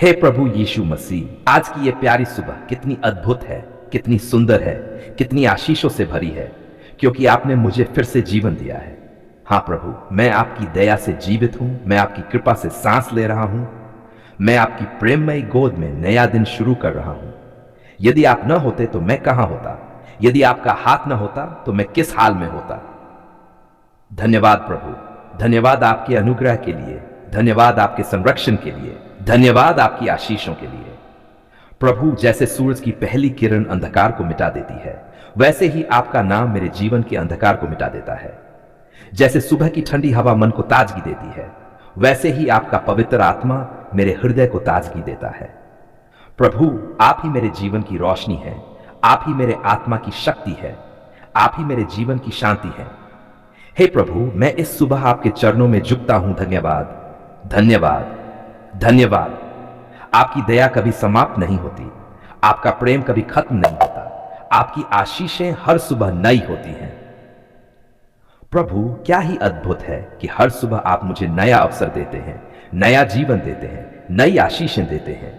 हे प्रभु यीशु मसीह, आज की ये प्यारी सुबह कितनी अद्भुत है, कितनी सुंदर है, कितनी आशीषों से भरी है, क्योंकि आपने मुझे फिर से जीवन दिया है। हाँ प्रभु, मैं आपकी दया से जीवित हूं, मैं आपकी कृपा से सांस ले रहा हूं, मैं आपकी प्रेममयी गोद में नया दिन शुरू कर रहा हूं। यदि आप न होते तो मैं कहां होता, यदि आपका हाथ न होता तो मैं किस हाल में होता। धन्यवाद प्रभु, धन्यवाद आपके अनुग्रह के लिए, धन्यवाद आपके संरक्षण के लिए, धन्यवाद आपकी आशीषों के लिए। प्रभु, जैसे सूरज की पहली किरण अंधकार को मिटा देती है, वैसे ही आपका नाम मेरे जीवन के अंधकार को मिटा देता है। जैसे सुबह की ठंडी हवा मन को ताजगी देती है, वैसे ही आपका पवित्र आत्मा मेरे हृदय को ताजगी देता है। प्रभु, आप ही मेरे जीवन की रोशनी है, आप ही मेरे आत्मा की शक्ति है, आप ही मेरे जीवन की शांति है। हे प्रभु, मैं इस सुबह आपके चरणों में झुकता हूं। धन्यवाद, धन्यवाद, धन्यवाद। आपकी दया कभी समाप्त नहीं होती, आपका प्रेम कभी खत्म नहीं होता, आपकी आशीषें हर सुबह नई होती हैं। प्रभु, क्या ही अद्भुत है कि हर सुबह आप मुझे नया अवसर देते हैं, नया जीवन देते हैं, नई आशीषें देते हैं।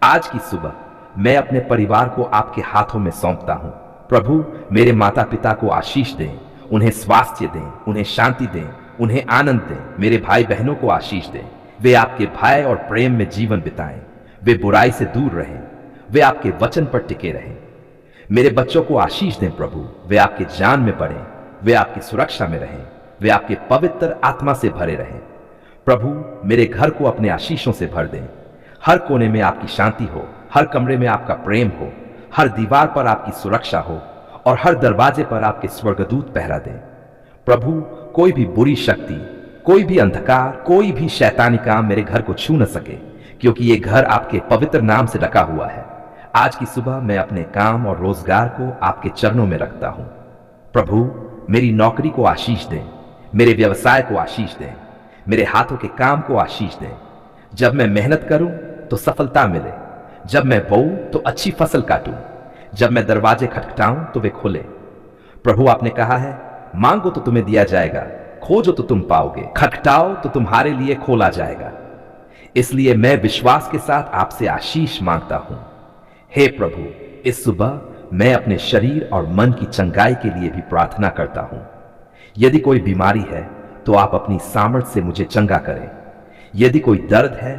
आज की सुबह मैं अपने परिवार को आपके हाथों में सौंपता हूं। प्रभु, मेरे माता पिता को आशीष दें, उन्हें स्वास्थ्य दें, उन्हें शांति दें, उन्हें आनंद दें। मेरे भाई बहनों को आशीष दें, वे आपके भय और प्रेम में जीवन बिताएं, वे बुराई से दूर रहें, वे आपके वचन पर टिके रहें। मेरे बच्चों को आशीष दें प्रभु, वे आपके ज्ञान में बढ़ें, वे आपकी सुरक्षा में रहें, वे आपके पवित्र आत्मा से भरे रहें। प्रभु, मेरे घर को अपने आशीषों से भर दें, हर कोने में आपकी शांति हो, हर कमरे में आपका प्रेम हो, हर दीवार पर आपकी सुरक्षा हो और हर दरवाजे पर आपके स्वर्गदूत पहरा दें। प्रभु, कोई भी बुरी शक्ति, कोई भी अंधकार, कोई भी शैतानी काम मेरे घर को छू न सके, क्योंकि ये घर आपके पवित्र नाम से ढका हुआ है। आज की सुबह मैं अपने काम और रोजगार को आपके चरणों में रखता हूं। प्रभु, मेरी नौकरी को आशीष दें, मेरे व्यवसाय को आशीष दें, मेरे हाथों के काम को आशीष दें। जब मैं मेहनत करूं तो सफलता मिले, जब मैं बोऊं तो अच्छी फसल काटूं, जब मैं दरवाजे खटखटाऊं तो वे खुले। प्रभु, आपने कहा है, मांगो तो तुम्हें दिया जाएगा, खोजो तो तुम पाओगे, खटखटाओ तो तुम्हारे लिए खोला जाएगा। इसलिए मैं विश्वास के साथ आपसे आशीष मांगता हूं। हे प्रभु, इस सुबह मैं अपने शरीर और मन की चंगाई के लिए भी प्रार्थना करता हूं। यदि कोई बीमारी है तो आप अपनी सामर्थ्य से मुझे चंगा करें। यदि कोई दर्द है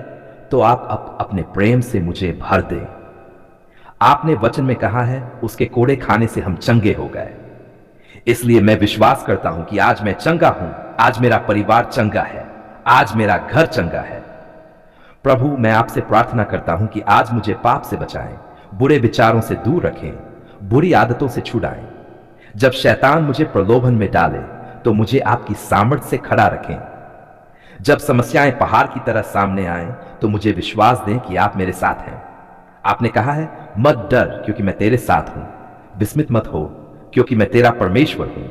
तो आप अपने प्रेम से मुझे भर दें। आपने वचन में कहा है, उसके कोड़े खाने से हम चंगे हो गए। इसलिए मैं विश्वास करता हूं कि आज मैं चंगा हूं, आज मेरा परिवार चंगा है, आज मेरा घर चंगा है। प्रभु, मैं आपसे प्रार्थना करता हूं कि आज मुझे पाप से बचाएं, बुरे विचारों से दूर रखें, बुरी आदतों से छुड़ाएं। जब शैतान मुझे प्रलोभन में डाले तो मुझे आपकी सामर्थ्य से खड़ा रखें। जब समस्याएं पहाड़ की तरह सामने आएं तो मुझे विश्वास दें कि आप मेरे साथ हैं। आपने कहा है, मत डर क्योंकि मैं तेरे साथ हूं, विस्मित मत हो क्योंकि मैं तेरा परमेश्वर हूं।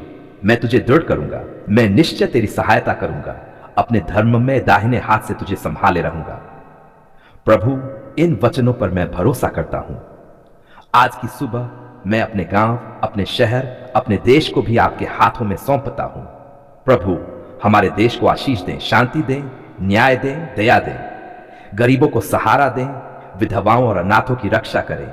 मैं तुझे दृढ़ करूंगा, मैं निश्चय तेरी सहायता करूंगा, अपने धर्म में दाहिने हाथ से तुझे संभाले रहूंगा। प्रभु, इन वचनों पर मैं भरोसा करता हूं। आज की सुबह मैं अपने गांव, अपने शहर, अपने देश को भी आपके हाथों में सौंपता हूं। प्रभु, हमारे देश को आशीष दें, शांति दें, न्याय दें, दया दें, गरीबों को सहारा दें, विधवाओं और अनाथों की रक्षा करें,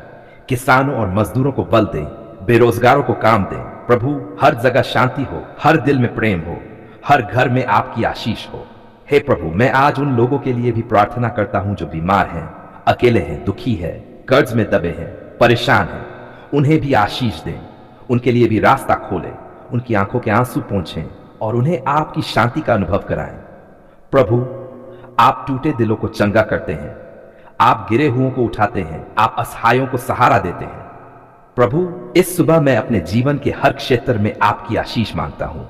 किसानों और मजदूरों को बल दें, बेरोजगारों को काम दें। प्रभु, हर जगह शांति हो, हर दिल में प्रेम हो, हर घर में आपकी आशीष हो। हे प्रभु, मैं आज उन लोगों के लिए भी प्रार्थना करता हूं जो बीमार हैं, अकेले हैं, दुखी हैं, कर्ज में दबे हैं, परेशान हैं। उन्हें भी आशीष दें, उनके लिए भी रास्ता खोलें, उनकी आंखों के आंसू पोंछें और उन्हें आपकी शांति का अनुभव कराएं। प्रभु, आप टूटे दिलों को चंगा करते हैं, आप गिरे हुओं को उठाते हैं, आप असहायों को सहारा देते हैं। प्रभु, इस सुबह मैं अपने जीवन के हर क्षेत्र में आपकी आशीष मांगता हूं।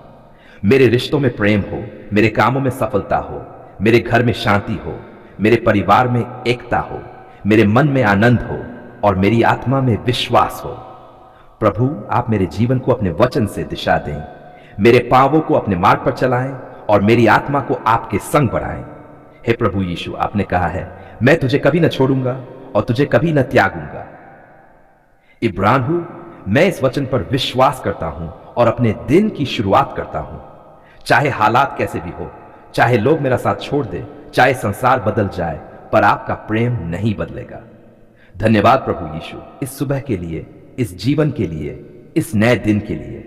मेरे रिश्तों में प्रेम हो, मेरे कामों में सफलता हो, मेरे घर में शांति हो, मेरे परिवार में एकता हो, मेरे मन में आनंद हो और मेरी आत्मा में विश्वास हो। प्रभु, आप मेरे जीवन को अपने वचन से दिशा दें, मेरे पांवों को अपने मार्ग पर चलाएं और मेरी आत्मा को आपके संग बढ़ाएं। हे प्रभु यीशु, आपने कहा है, मैं तुझे कभी न छोड़ूंगा और तुझे कभी न त्यागूंगा। इब्रान हूं, मैं इस वचन पर विश्वास करता हूं और अपने दिन की शुरुआत करता हूं। चाहे हालात कैसे भी हो, चाहे लोग मेरा साथ छोड़ दे, चाहे संसार बदल जाए, पर आपका प्रेम नहीं बदलेगा। धन्यवाद प्रभु यीशु, इस सुबह के लिए, इस जीवन के लिए, इस नए दिन के लिए।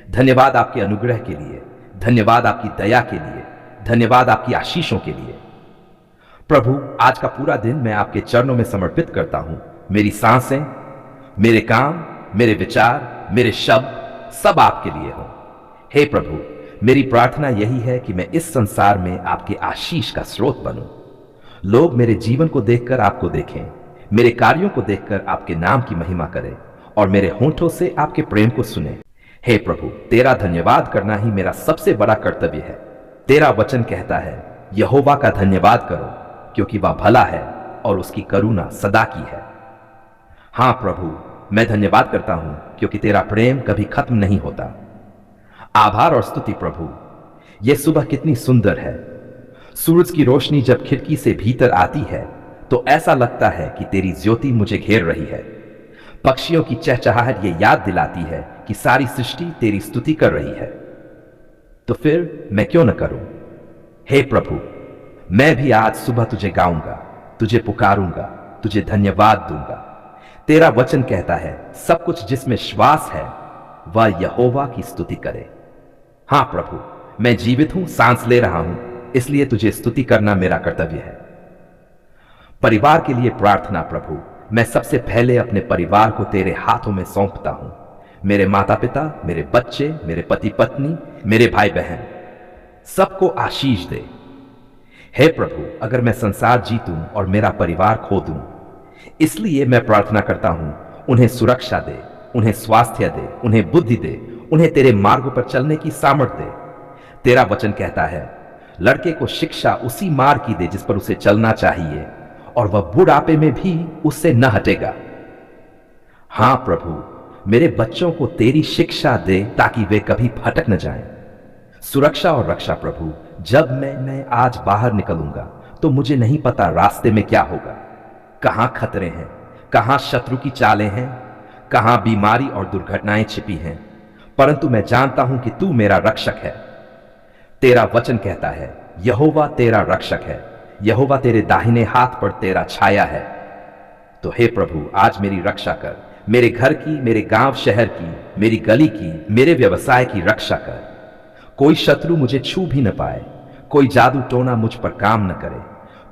धन्यवाद आपके अनुग्रह के लिए, धन्यवाद आपकी दया के लिए, धन्यवाद आपकी आशीषों के लिए। प्रभु, आज का पूरा दिन मैं आपके चरणों में समर्पित करता हूं। मेरी सांसें, मेरे काम, मेरे विचार, मेरे शब्द सब आपके लिए हों। हे प्रभु, मेरी प्रार्थना यही है कि मैं इस संसार में आपके आशीष का स्रोत बनूं। लोग मेरे जीवन को देखकर आपको देखें, मेरे कार्यों को देखकर आपके नाम की महिमा करें और मेरे होंठों से आपके प्रेम को सुने। हे प्रभु, तेरा धन्यवाद करना ही मेरा सबसे बड़ा कर्तव्य है। तेरा वचन कहता है, यहोवा का धन्यवाद करो क्योंकि वह भला है और उसकी करुणा सदा की है। हां प्रभु, मैं धन्यवाद करता हूं क्योंकि तेरा प्रेम कभी खत्म नहीं होता। आभार और स्तुति प्रभु। यह सुबह कितनी सुंदर है। सूरज की रोशनी जब खिड़की से भीतर आती है तो ऐसा लगता है कि तेरी ज्योति मुझे घेर रही है। पक्षियों की चहचहाहट ये याद दिलाती है कि सारी सृष्टि तेरी स्तुति कर रही है। तो फिर मैं क्यों न करूं? हे प्रभु, मैं भी आज सुबह तुझे गाऊंगा, तुझे पुकारूंगा, तुझे धन्यवाद दूंगा। तेरा वचन कहता है, सब कुछ जिसमें श्वास है वह यहोवा की स्तुति करे। हां प्रभु, मैं जीवित हूं, सांस ले रहा हूं, इसलिए तुझे स्तुति करना मेरा कर्तव्य है। परिवार के लिए प्रार्थना प्रभु। मैं सबसे पहले अपने परिवार को तेरे हाथों में सौंपता हूं। मेरे माता पिता, मेरे बच्चे, मेरे पति पत्नी, मेरे भाई बहन, सबको आशीष दे। हे प्रभु, अगर मैं संसार जीतूं और मेरा परिवार खो दूं, इसलिए मैं प्रार्थना करता हूं, उन्हें सुरक्षा दे, उन्हें स्वास्थ्य दे, उन्हें बुद्धि दे, उन्हें तेरे मार्गों पर चलने की सामर्थ्य दे। तेरा वचन कहता है, लड़के को शिक्षा उसी मार्ग की दे जिस पर उसे चलना चाहिए और वह बुढ़ापे में भी उससे न हटेगा। हां प्रभु, मेरे बच्चों को तेरी शिक्षा दे ताकि वे कभी भटक न जाएं। सुरक्षा और रक्षा प्रभु। जब मैं आज बाहर निकलूंगा तो मुझे नहीं पता रास्ते में क्या होगा, कहां खतरे हैं, कहां शत्रु की चालें हैं, कहां बीमारी और दुर्घटनाएं छिपी हैं, परंतु मैं जानता हूं कि तू मेरा रक्षक है। तेरा वचन कहता है, यहोवा तेरा रक्षक है, यहोवा तेरे दाहिने हाथ पर तेरा छाया है। तो हे प्रभु, आज मेरी रक्षा कर, मेरे घर की, मेरे गांव शहर की, मेरी गली की, मेरे व्यवसाय की रक्षा कर। कोई शत्रु मुझे छू भी न पाए, कोई जादू टोना मुझ पर काम न करे,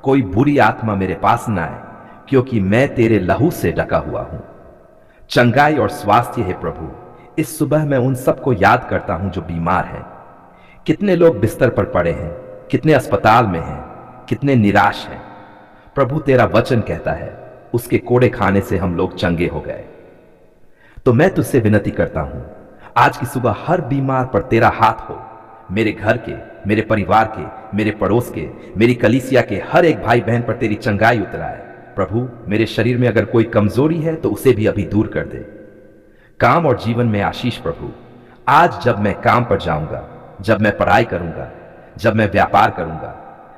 कोई बुरी आत्मा मेरे पास न आए, क्योंकि मैं तेरे लहू से ढका हुआ हूं। चंगाई और स्वास्थ्य है प्रभु। इस सुबह मैं उन सबको याद करता हूं जो बीमार हैं। कितने लोग बिस्तर पर पड़े हैं, कितने अस्पताल में हैं, कितने निराश हैं। प्रभु, तेरा वचन कहता है, उसके कोड़े खाने से हम लोग चंगे हो गए। तो मैं तुझसे विनती करता हूं, आज की सुबह हर बीमार पर तेरा हाथ हो। मेरे घर के, मेरे परिवार के, मेरे पड़ोस के, मेरी कलीसिया के हर एक भाई बहन पर तेरी चंगाई उतराए। प्रभु, मेरे शरीर में अगर कोई कमजोरी है तो उसे भी अभी दूर कर दे। काम और जीवन में आशीष प्रभु। आज जब मैं काम पर जाऊंगा, जब मैं पढ़ाई करूंगा, जब मैं व्यापार करूंगा,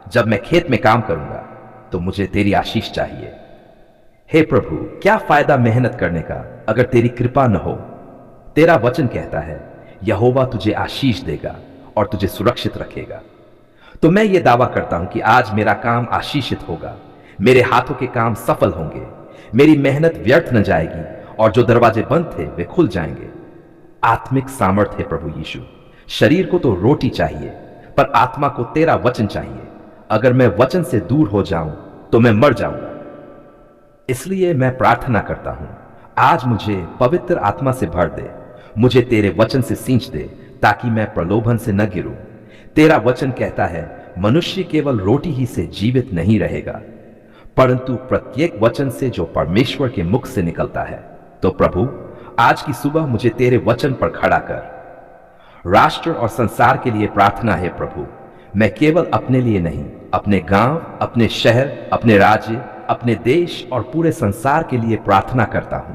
जब मैं खेत में काम करूंगा, तो मुझे तेरी आशीष चाहिए। हे प्रभु, क्या फायदा मेहनत करने का अगर तेरी कृपा न हो? तेरा वचन कहता है, यहोवा तुझे आशीष देगा और तुझे सुरक्षित रखेगा। तो मैं ये दावा करता हूं कि आज मेरा काम आशीषित होगा, मेरे हाथों के काम सफल होंगे, मेरी मेहनत व्यर्थ न जाएगी और जो दरवाजे बंद थे वे खुल जाएंगे। आत्मिक सामर्थ्य है प्रभु यीशु। शरीर को तो रोटी चाहिए, पर आत्मा को तेरा वचन चाहिए। अगर मैं वचन से दूर हो जाऊं तो मैं मर जाऊंगा। इसलिए मैं प्रार्थना करता हूं, आज मुझे पवित्र आत्मा से भर दे, मुझे तेरे वचन से सींच दे ताकि मैं प्रलोभन से न गिरूं। तेरा वचन कहता है, मनुष्य केवल रोटी ही से जीवित नहीं रहेगा, परंतु प्रत्येक वचन से जो परमेश्वर के मुख से निकलता है। तो प्रभु, आज की सुबह मुझे तेरे वचन पर खड़ा कर। राष्ट्र और संसार के लिए प्रार्थना है प्रभु। मैं केवल अपने लिए नहीं, अपने गांव, अपने शहर, अपने राज्य, अपने देश और पूरे संसार के लिए प्रार्थना करता हूं।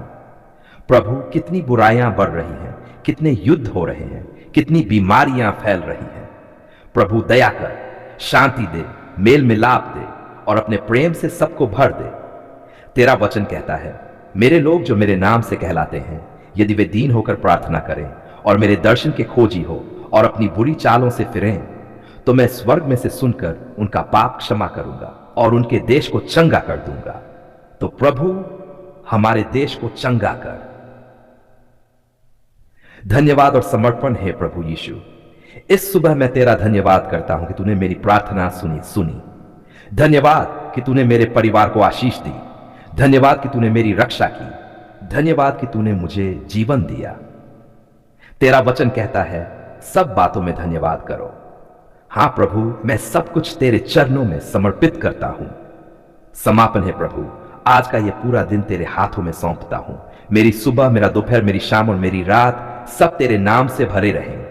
प्रभु, कितनी बुराइयां बढ़ रही हैं, कितने युद्ध हो रहे हैं, कितनी बीमारियां फैल रही हैं। प्रभु, दया कर, शांति दे, मेल मिलाप दे और अपने प्रेम से सबको भर दे। तेरा वचन कहता है, मेरे लोग जो मेरे नाम से कहलाते हैं, यदि वे दीन होकर प्रार्थना करें और मेरे दर्शन के खोजी हो और अपनी बुरी चालों से फिरें, तो मैं स्वर्ग में से सुनकर उनका पाप क्षमा करूंगा और उनके देश को चंगा कर दूंगा। तो प्रभु हमारे देश को चंगा कर। धन्यवाद और समर्पण है प्रभु यीशु। इस सुबह मैं तेरा धन्यवाद करता हूं कि तूने मेरी प्रार्थना सुनी। धन्यवाद कि तूने मेरे परिवार को आशीष दी। धन्यवाद कि तूने मेरी रक्षा की। धन्यवाद कि तूने मुझे जीवन दिया। तेरा वचन कहता है सब बातों में धन्यवाद करो। हां प्रभु, मैं सब कुछ तेरे चरणों में समर्पित करता हूं। समापन है प्रभु, आज का यह पूरा दिन तेरे हाथों में सौंपता हूं। मेरी सुबह, मेरा दोपहर, मेरी शाम और मेरी रात सब तेरे नाम से भरे रहें।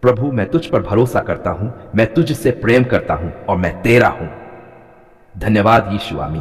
प्रभु मैं तुझ पर भरोसा करता हूं, मैं तुझसे प्रेम करता हूं और मैं तेरा हूं। धन्यवाद यीशु, आमीन।